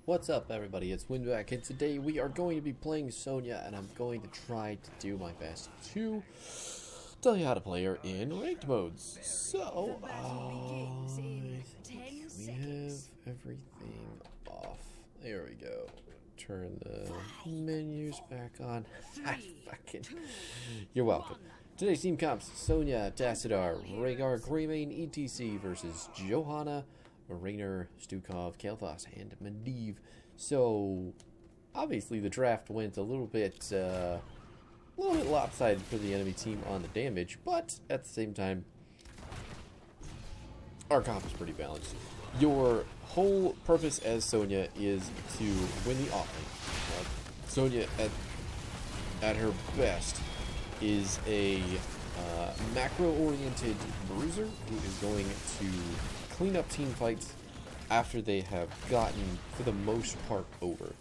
What's up, everybody? It's Windback, and today we are going to be playing Sonya, and I'm going to try to do my best to tell you how to play her in ranked modes. So, I think we have everything off. There we go. Turn the menus back on. You're welcome. Today's team comps: Sonya, Tassadar, Rhaegar, Greymane, etc. versus Johanna, Raynor, Stukov, Kael'thas, and Medivh. So, obviously the draft went a little bit lopsided for the enemy team on the damage, but at the same time, our comp is pretty balanced. Your whole purpose as Sonya is to win the offlane. Sonya, at her best, is a macro-oriented bruiser who is going to clean up team fights after they have gotten, for the most part, over.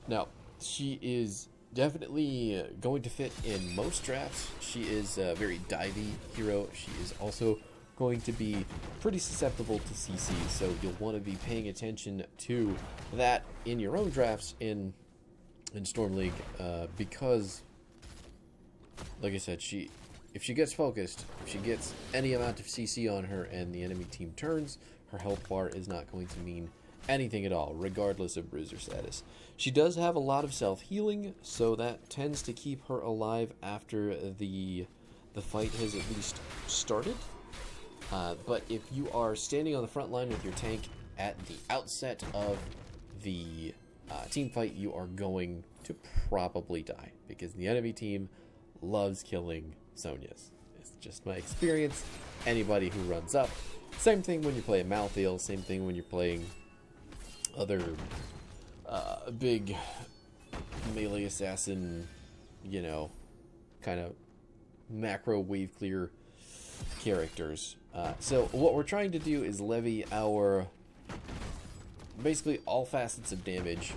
Now, she is definitely going to fit in most drafts. She is a very divey hero. She is also going to be pretty susceptible to CC, so you'll want to be paying attention to that in your own drafts in Storm League, because, like I said, if she gets focused, if she gets any amount of CC on her and the enemy team turns, her health bar is not going to mean anything at all, regardless of bruiser status. She does have a lot of self-healing, so that tends to keep her alive after the fight has at least started. But if you are standing on the front line with your tank at the outset of the team fight, you are going to probably die, because the enemy team loves killing Sonyas. It's just my experience. Anybody who runs up. Same thing when you play a Malthael, same thing when you're playing other big melee assassin, kind of macro wave clear characters. So what we're trying to do is levy our basically all facets of damage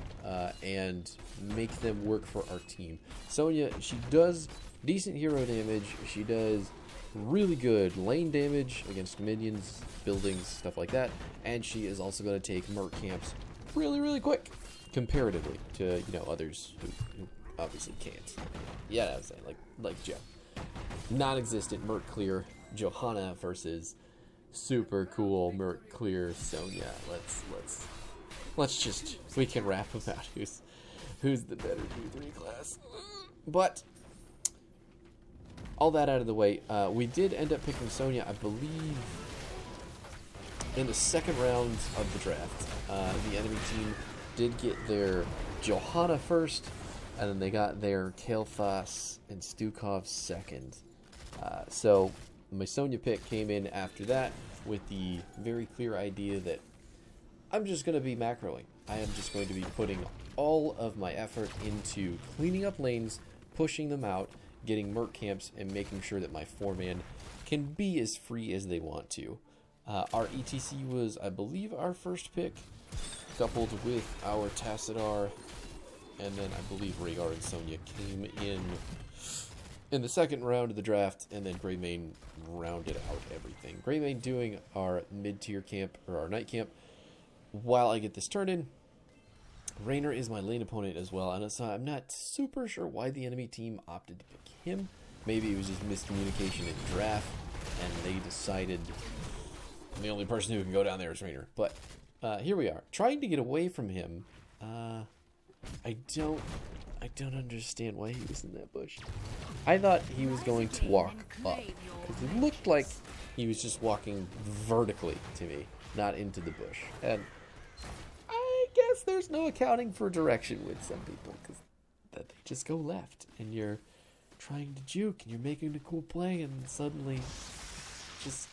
and make them work for our team. Sonya, she does decent hero damage. She does really good lane damage against minions, buildings, stuff like that. And she is also going to take merc camps really quick, comparatively to others who obviously can't. Yeah, I was saying like Joe. Non-existent merc clear Johanna versus super cool merc clear Sonya. Let's just, we can rap about who's the better D3 class. But all that out of the way, we did end up picking Sonya, I believe, in the second round of the draft. The enemy team did get their Johanna first, and then they got their Kael'thas and Stukov second. So my Sonya pick came in after that with the very clear idea that I'm just going to be macroing. I am just going to be putting all of my effort into cleaning up lanes, pushing them out, getting merc camps, and making sure that my 4-man can be as free as they want to. Our ETC was, I believe, our first pick, coupled with our Tassadar, and then I believe Rhaegar and Sonya came in the second round of the draft, and then Greymane rounded out everything. Greymane doing our mid-tier camp, or our night camp, while I get this turn in. Raynor is my lane opponent as well, and so I'm not super sure why the enemy team opted to pick him. Maybe it was just miscommunication in draft, and they decided the only person who can go down there is Raynor. But here we are, trying to get away from him. I don't understand why he was in that bush. I thought he was going to walk up, because it looked like he was just walking vertically to me, not into the bush. And I guess there's no accounting for direction with some people, because they just go left, and you're trying to juke, and you're making a cool play, and suddenly just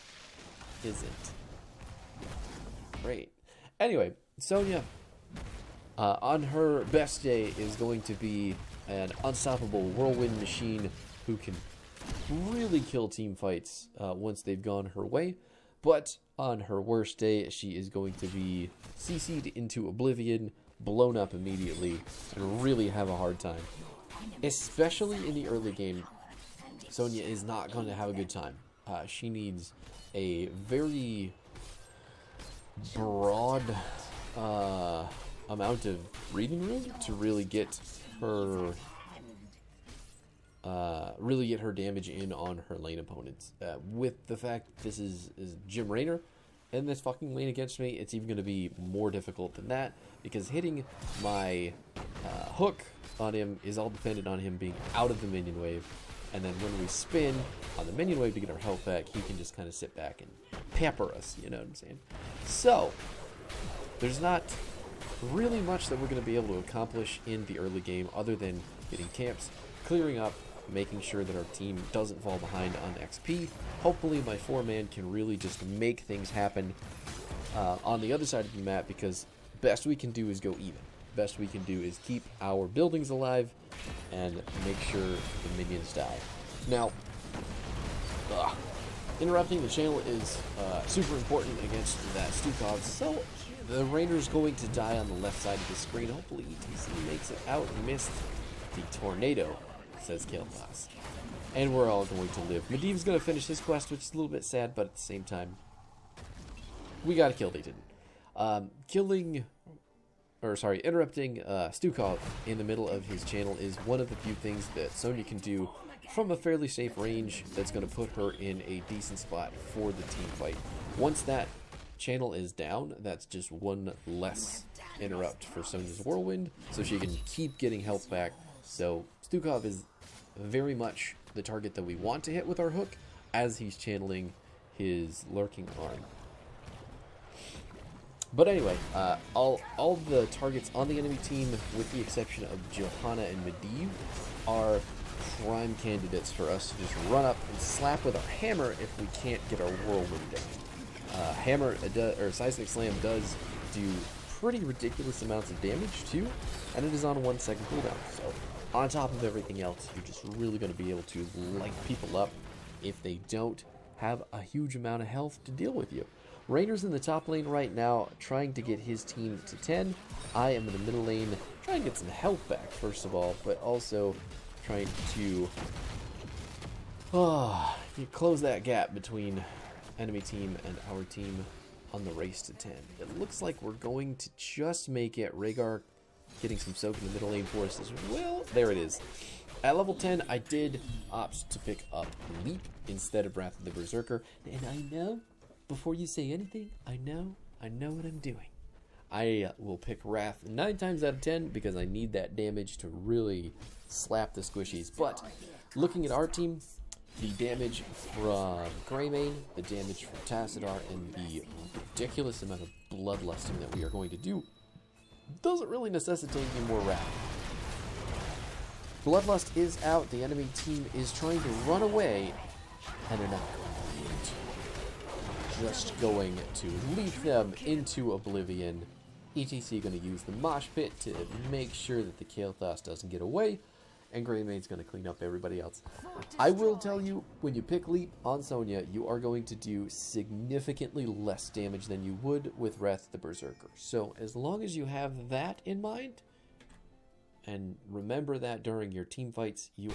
isn't. Great. Anyway, Sonya, on her best day, is going to be an unstoppable whirlwind machine who can really kill team fights once they've gone her way. But on her worst day, she is going to be CC'd into oblivion, blown up immediately, and really have a hard time. Especially in the early game, Sonya is not going to have a good time. She needs a very broad amount of breathing room to really get her damage in on her lane opponents. With the fact this is Jim Raynor in this fucking lane against me, it's even going to be more difficult than that, because hitting my hook on him is all dependent on him being out of the minion wave, and then when we spin on the minion wave to get our health back, he can just kind of sit back and pepper us, you know what I'm saying? So, there's not really much that we're going to be able to accomplish in the early game other than getting camps, clearing up, making sure that our team doesn't fall behind on XP. Hopefully my 4-man can really just make things happen on the other side of the map, because best we can do is go even. Best we can do is keep our buildings alive and make sure the minions die. Now, interrupting the channel is super important against that Stukov, so the Rainer's going to die on the left side of the screen. Hopefully ETC makes it out and missed the tornado, says Kael'thas. And we're all going to live. Medivh's going to finish his quest, which is a little bit sad, but at the same time, we got to kill. They didn't. Interrupting Stukov in the middle of his channel is one of the few things that Sonya can do from a fairly safe range that's going to put her in a decent spot for the team fight. Once that channel is down, that's just one less interrupt for Sonya's Whirlwind, so she can keep getting health back. So Stukov is very much the target that we want to hit with our hook as he's channeling his lurking arm. But anyway, all the targets on the enemy team, with the exception of Johanna and Medivh, are prime candidates for us to just run up and slap with our hammer if we can't get our whirlwind down. Seismic Slam does do pretty ridiculous amounts of damage too, and it is on a 1 second cooldown. So on top of everything else, you're just really going to be able to light people up if they don't have a huge amount of health to deal with you. Rainer's in the top lane right now, trying to get his team to 10. I am in the middle lane, trying to get some health back, first of all, but also trying to close that gap between enemy team and our team on the race to 10. It looks like we're going to just make it. Rhaegar getting some soak in the middle lane for us as well. There it is. At level 10, I did opt to pick up Leap instead of Wrath of the Berserker, and I know, before you say anything, I know what I'm doing. I will pick Wrath 9 times out of 10 because I need that damage to really slap the squishies. But looking at our team, the damage from Greymane, the damage from Tassadar, and the ridiculous amount of bloodlusting that we are going to do doesn't really necessitate any more Wrath. Bloodlust is out, the enemy team is trying to run away, and they're not going to. Just going to leap them into oblivion. ETC going to use the mosh pit to make sure that the Kael'thas doesn't get away, and Greymane's going to clean up everybody else. I will tell you, when you pick Leap on Sonya, you are going to do significantly less damage than you would with Wrath the Berserker. So as long as you have that in mind, and remember that during your team fights, you're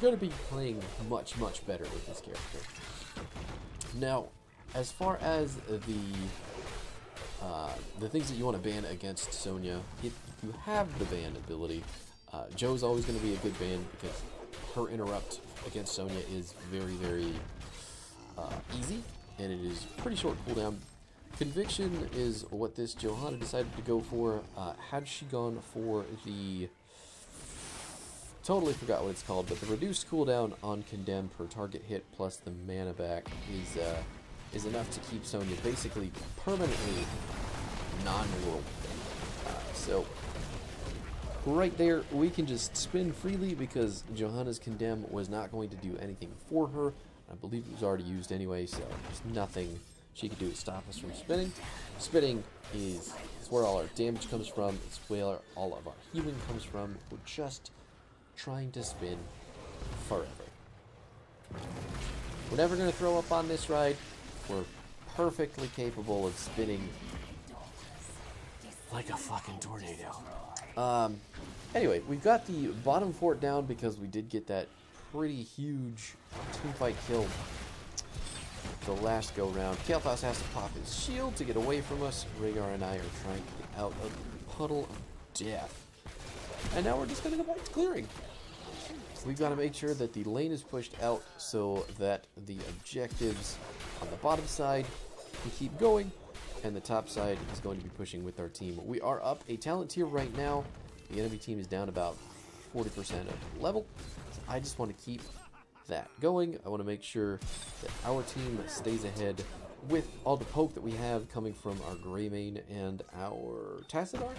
going to be playing much, much better with this character. Now, as far as the things that you want to ban against Sonya, if you have the ban ability, Joe's always going to be a good ban because her interrupt against Sonya is very, very easy, and it is pretty short cooldown. Conviction is what this Johanna decided to go for. Had she gone for the... Totally forgot what it's called, but the reduced cooldown on Condemn per target hit plus the mana back is enough to keep Sonya basically permanently non-whirlwind. So right there, we can just spin freely because Johanna's Condemn was not going to do anything for her. I believe it was already used anyway, so there's nothing she could do to stop us from spinning. Spinning is where all our damage comes from. It's where all of our healing comes from. We're just trying to spin forever. We're never going to throw up on this ride. We're perfectly capable of spinning like a fucking tornado. Anyway, we've got the bottom fort down because we did get that pretty huge teamfight kill the last go round. Kael'thas has to pop his shield to get away from us. Rhaegar and I are trying to get out of the puddle of death. And now we're just going to go back to clearing. We've got to make sure that the lane is pushed out so that the objectives on the bottom side can keep going, and the top side is going to be pushing with our team. We are up a talent tier right now. The enemy team is down about 40% of level. So I just want to keep that going. I want to make sure that our team stays ahead with all the poke that we have coming from our Greymane and our Tassadar.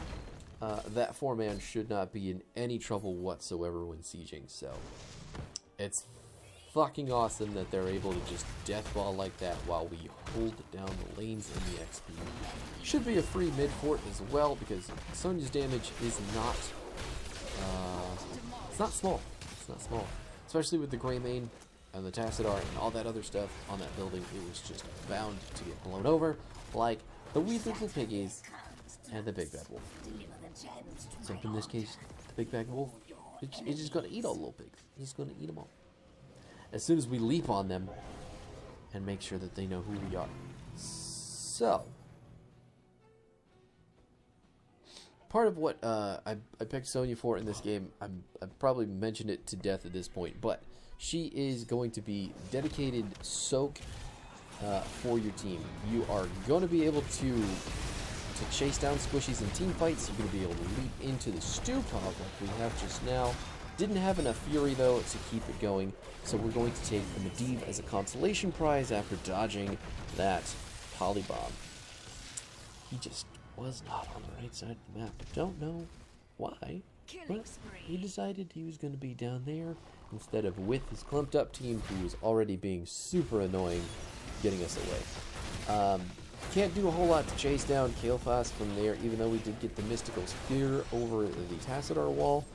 That 4-man should not be in any trouble whatsoever when sieging, so it's fucking awesome that they're able to just deathball like that while we hold down the lanes in the XP. Should be a free mid fort as well, because Sonya's damage is not, it's not small. It's not small. Especially with the Greymane and the Tassadar and all that other stuff on that building, it was just bound to get blown over, like the wee little piggies and the big bad wolf. Except in this case, the big bad wolf, it's just gonna eat all the little pigs. He's just gonna eat them all. As soon as we leap on them and make sure that they know who we are. So, part of what I picked Sonya for in this game, I've probably mentioned it to death at this point, but she is going to be dedicated soak for your team. You are going to be able to chase down squishies in team fights. You're going to be able to leap into the stew pod like we have just now. Didn't have enough fury though to keep it going, so we're going to take the Medivh as a consolation prize after dodging that polybomb. He just was not on the right side of the map. I don't know why, but he decided he was going to be down there instead of with his clumped up team, who was already being super annoying, getting us away. Can't do a whole lot to chase down Kael'thas from there, even though we did get the Mystical Spear over the Tassadar wall.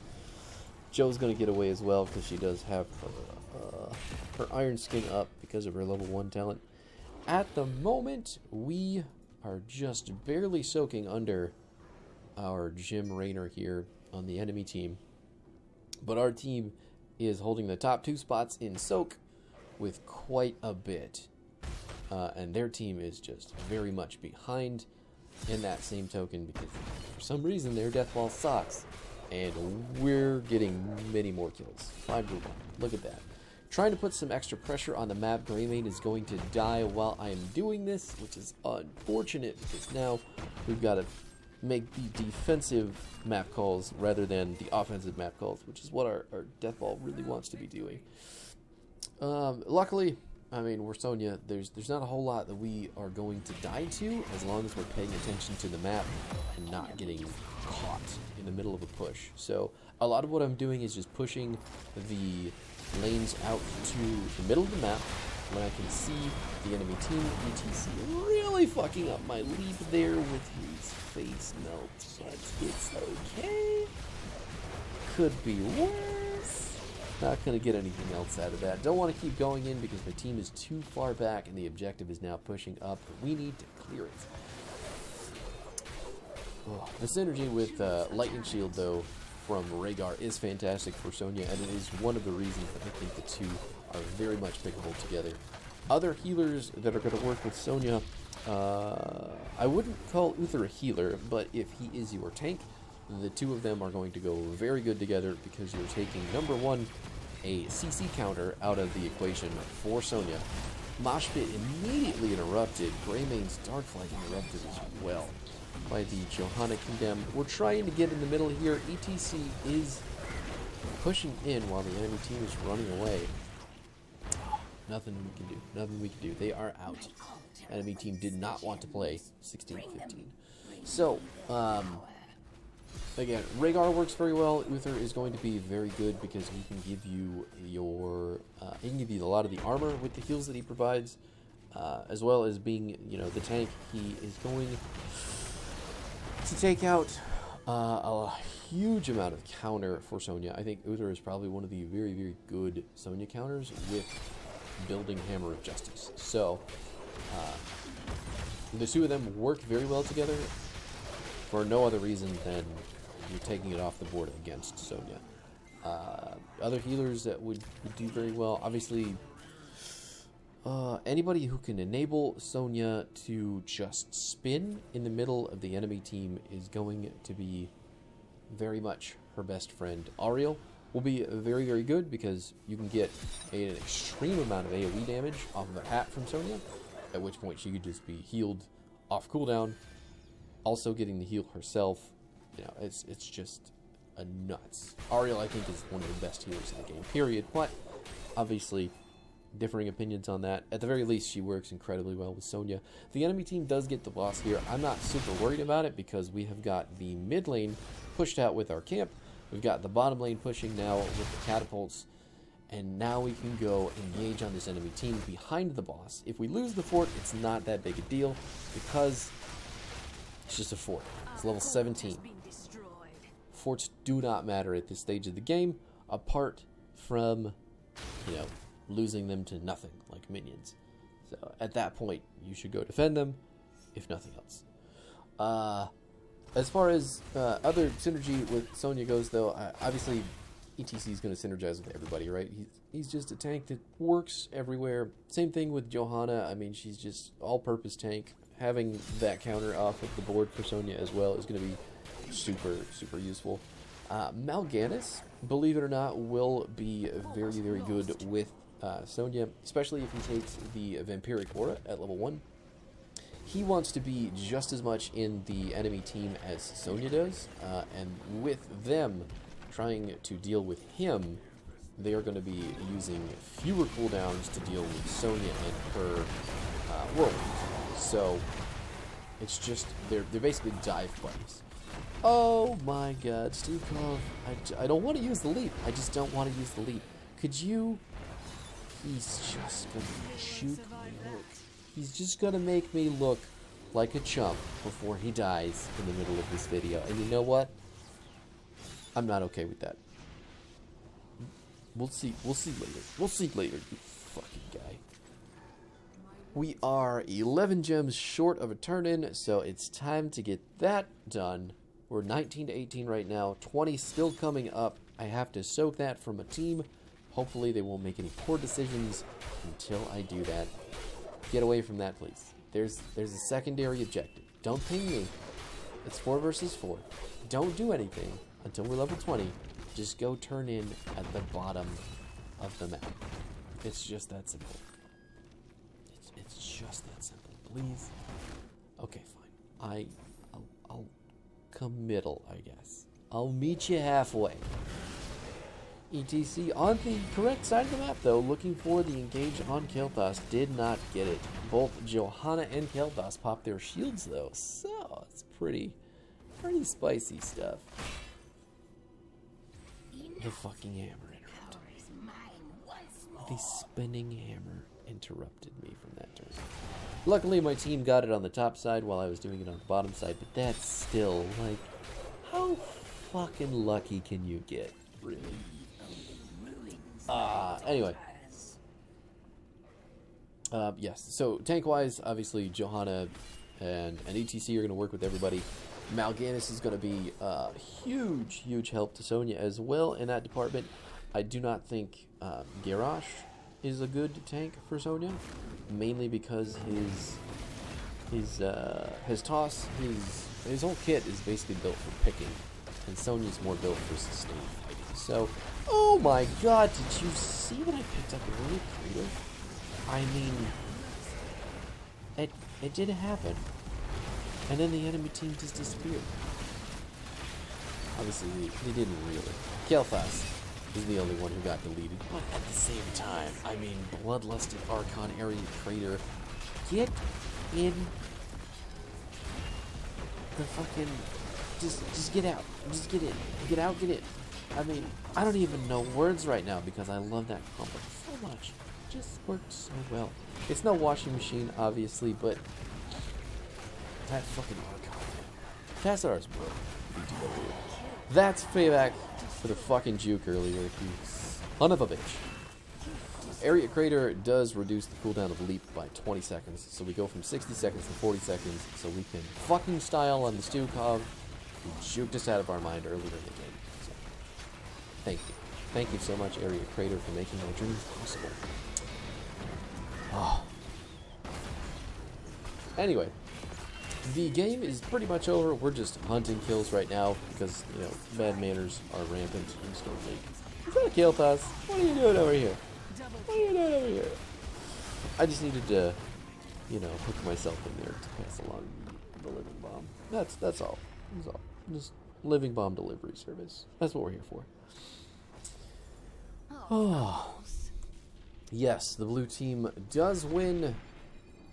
Joe's going to get away as well because she does have her Iron Skin up because of her level 1 talent. At the moment, we are just barely soaking under our Jim Raynor here on the enemy team. But our team is holding the top 2 spots in soak with quite a bit. And their team is just very much behind in that same token because for some reason their deathball sucks. And we're getting many more kills. 5 to 1. Look at that. Trying to put some extra pressure on the map. Greymane is going to die while I am doing this, which is unfortunate because now we've got to make the defensive map calls rather than the offensive map calls, which is what our deathball really wants to be doing. Luckily, I mean, we're Sonya. There's not a whole lot that we are going to die to as long as we're paying attention to the map and not getting caught in the middle of a push. So a lot of what I'm doing is just pushing the lanes out to the middle of the map when I can see the enemy team, ETC, really fucking up my leap there with his face melt, but it's okay. Could be worse. Not going to get anything else out of that. Don't want to keep going in because my team is too far back and the objective is now pushing up. We need to clear it. Oh, the synergy with Lightning Shield, though, from Rhaegar is fantastic for Sonya, and it is one of the reasons that I think the two are very much pickable together. Other healers that are going to work with Sonya, I wouldn't call Uther a healer, but if he is your tank, the two of them are going to go very good together because you're taking, number one, a CC counter out of the equation for Sonya. Moshpit immediately interrupted. Greymane's Darkflight interrupted as well by the Johanna Condemned. We're trying to get in the middle here. ETC is pushing in while the enemy team is running away. Nothing we can do. Nothing we can do. They are out. Enemy team did not want to play 16-15. So, again, Rhaegar works very well. Uther is going to be very good because he can give you he can give you a lot of the armor with the heals that he provides, as well as being, the tank. He is going to take out a huge amount of counter for Sonya. I think Uther is probably one of the very, very good Sonya counters with building Hammer of Justice. So, the two of them work very well together for no other reason than you're taking it off the board against Sonya. Other healers that would do very well, obviously, Anybody who can enable Sonya to just spin in the middle of the enemy team is going to be very much her best friend. Ariel will be very, very good because you can get an extreme amount of AoE damage off of a hat from Sonya, at which point she could just be healed off cooldown. Also getting the heal herself, you know, it's just a nuts. Ariel, I think, is one of the best healers in the game, period. But obviously, differing opinions on that. At the very least, she works incredibly well with Sonya. The enemy team does get the boss here. I'm not super worried about it because we have got the mid lane pushed out with our camp. We've got the bottom lane pushing now with the catapults. And now we can go engage on this enemy team behind the boss. If we lose the fort, it's not that big a deal because it's just a fort. It's level 17. Forts do not matter at this stage of the game, apart from, you know, losing them to nothing, like minions. So at that point, you should go defend them, if nothing else. As far as other synergy with Sonya goes, though, obviously ETC is going to synergize with everybody, right? He's just a tank that works everywhere. Same thing with Johanna. I mean, she's just all-purpose tank. Having that counter off of the board for Sonya as well is going to be super, super useful. Mal'Ganis, believe it or not, will be very, very good with Sonya, especially if he takes the Vampiric Aura at level 1. He wants to be just as much in the enemy team as Sonya does, and with them trying to deal with him, they are going to be using fewer cooldowns to deal with Sonya and her whirlwind. So it's just they're basically dive buddies. Oh my God, Stukov! I don't want to use the leap. I just don't want to use the leap. Could you? He's just gonna juke me. Look, he's just gonna make me look like a chump before he dies in the middle of this video. And you know what? I'm not okay with that. We'll see. We'll see later. We'll see later, you fucking guy. We are 11 gems short of a turn-in, so it's time to get that done. We're 19 to 18 right now. 20 still coming up. I have to soak that from a team. Hopefully they won't make any poor decisions until I do that. Get away from that, please. There's a secondary objective. Don't ping me. It's 4 versus 4. Don't do anything until we're level 20. Just go turn in at the bottom of the map. It's just that simple. It's just that simple. Please. Okay, fine. I'll come middle, I guess. I'll meet you halfway. ETC on the correct side of the map, though, looking for the engage on Kael'thas, did not get it. Both Johanna and Kael'thas popped their shields, though, so it's pretty spicy stuff. The fucking hammer interrupted me. The spinning hammer interrupted me from that turn. Luckily, my team got it on the top side while I was doing it on the bottom side, but that's still, like, how fucking lucky can you get, really? Anyway. Yes, so tank-wise, obviously, Johanna and ETC are going to work with everybody. Mal'Ganis is going to be a huge, huge help to Sonya as well in that department. I do not think Garrosh is a good tank for Sonya, mainly because his toss, his whole kit is basically built for picking, and Sonya's more built for sustained fighting. So, oh my God, did you see what I picked up in Area Crater? I mean, it did happen. And then the enemy team just disappeared. Obviously, they didn't really. Kael'thas is the only one who got deleted. But at the same time, I mean, Bloodlusted Archon, Area Crater, get in the fucking... Just get out. Just get in. Get out, get in. I mean, I don't even know words right now because I love that combo so much. It just works so well. It's no washing machine, obviously, but... that fucking Archon. Tassadar's broke. That's payback for the fucking juke earlier, you son of a bitch. Area Crater does reduce the cooldown of Leap by 20 seconds, so we go from 60 seconds to 40 seconds, so we can fucking style on the Stukov, who juked us out of our mind earlier in the game. So, thank you. Thank you so much, Area Crater, for making my dreams possible. Oh. Anyway, the game is pretty much over. We're just hunting kills right now because, you know, bad manners are rampant in Storm League. Is that a kill toss? What are you doing over here? What are you doing over here? I just needed to, you know, hook myself in there to pass along the living bomb. That's all. That's all. Just living bomb delivery service. That's what we're here for. Oh. Yes, the blue team does win.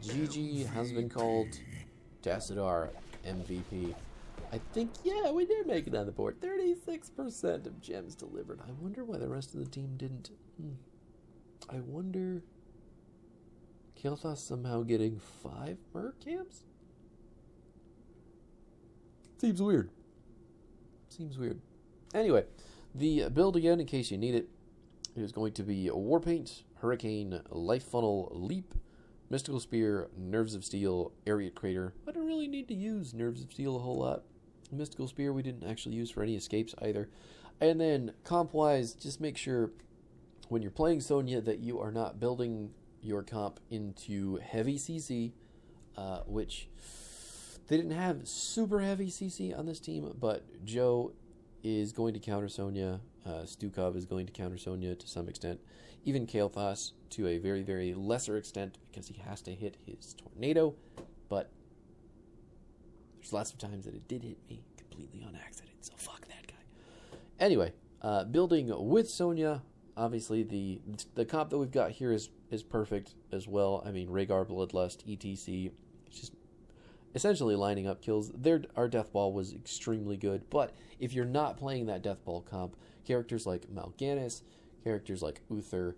GG has been called. Tassadar MVP. I think, yeah, we did make it on the board. 36% of gems delivered. I wonder why the rest of the team didn't. I wonder... Kael'thas somehow getting 5 merc camps? Seems weird. Seems weird. Anyway, the build again, in case you need it, is going to be Warpaint, Hurricane, Life Funnel, Leap, Mystical Spear, Nerves of Steel, Ariat Crater. I don't really need to use Nerves of Steel a whole lot. Mystical Spear we didn't actually use for any escapes either. And then comp-wise, just make sure when you're playing Sonya that you are not building your comp into heavy CC, which they didn't have super heavy CC on this team, but Joe is going to counter Sonya. Stukov is going to counter Sonya to some extent. Even Kael'thas to a very, very lesser extent because he has to hit his tornado. But there's lots of times that it did hit me completely on accident, so fuck that guy. Anyway, building with Sonya, obviously the comp that we've got here is perfect as well. I mean, Rhaegar, Bloodlust, ETC, just essentially lining up kills. Our Death Ball was extremely good, but if you're not playing that Death Ball comp, characters like Mal'Ganis, characters like Uther,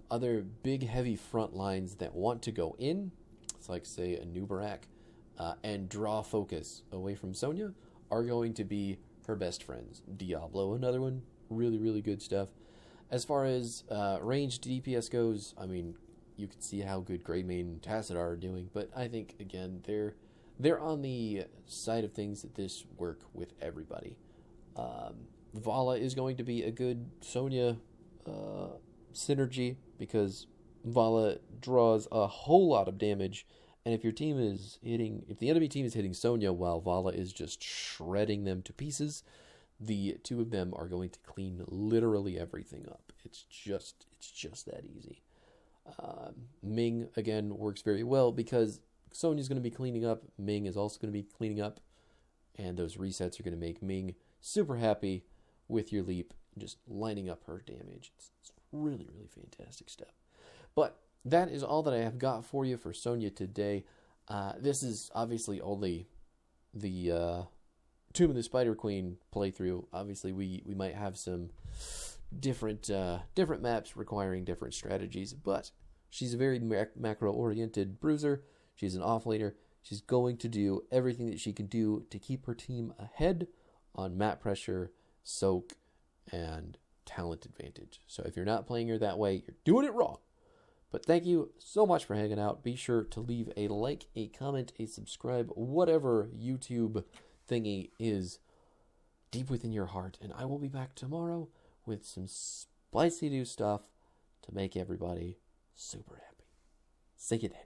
other big heavy front lines that want to go in, it's like say a Nubarak, and draw focus away from Sonya, are going to be her best friends. Diablo, another one, really, really good stuff. As far as ranged DPS goes, I mean, you can see how good Greymane and Tassadar are doing, but I think, again, they're on the side of things that this work with everybody. Vala is going to be a good Sonya synergy because Vala draws a whole lot of damage, and if the enemy team is hitting Sonya while Vala is just shredding them to pieces, the two of them are going to clean literally everything up. It's just that easy. Ming, again, works very well because Sonya's going to be cleaning up. Ming is also going to be cleaning up. And those resets are going to make Ming super happy with your leap, just lining up her damage. It's really, really fantastic stuff. But that is all that I have got for you for Sonya today. This is obviously only the Tomb of the Spider Queen playthrough. Obviously, we might have some different maps requiring different strategies, but she's a very macro-oriented bruiser. She's an offlaner. She's going to do everything that she can do to keep her team ahead on map pressure, soak, and talent advantage. So if you're not playing her that way, you're doing it wrong. But thank you so much for hanging out. Be sure to leave a like, a comment, a subscribe, whatever YouTube thingy is deep within your heart. And I will be back tomorrow with some spicy new stuff to make everybody super happy. See you then.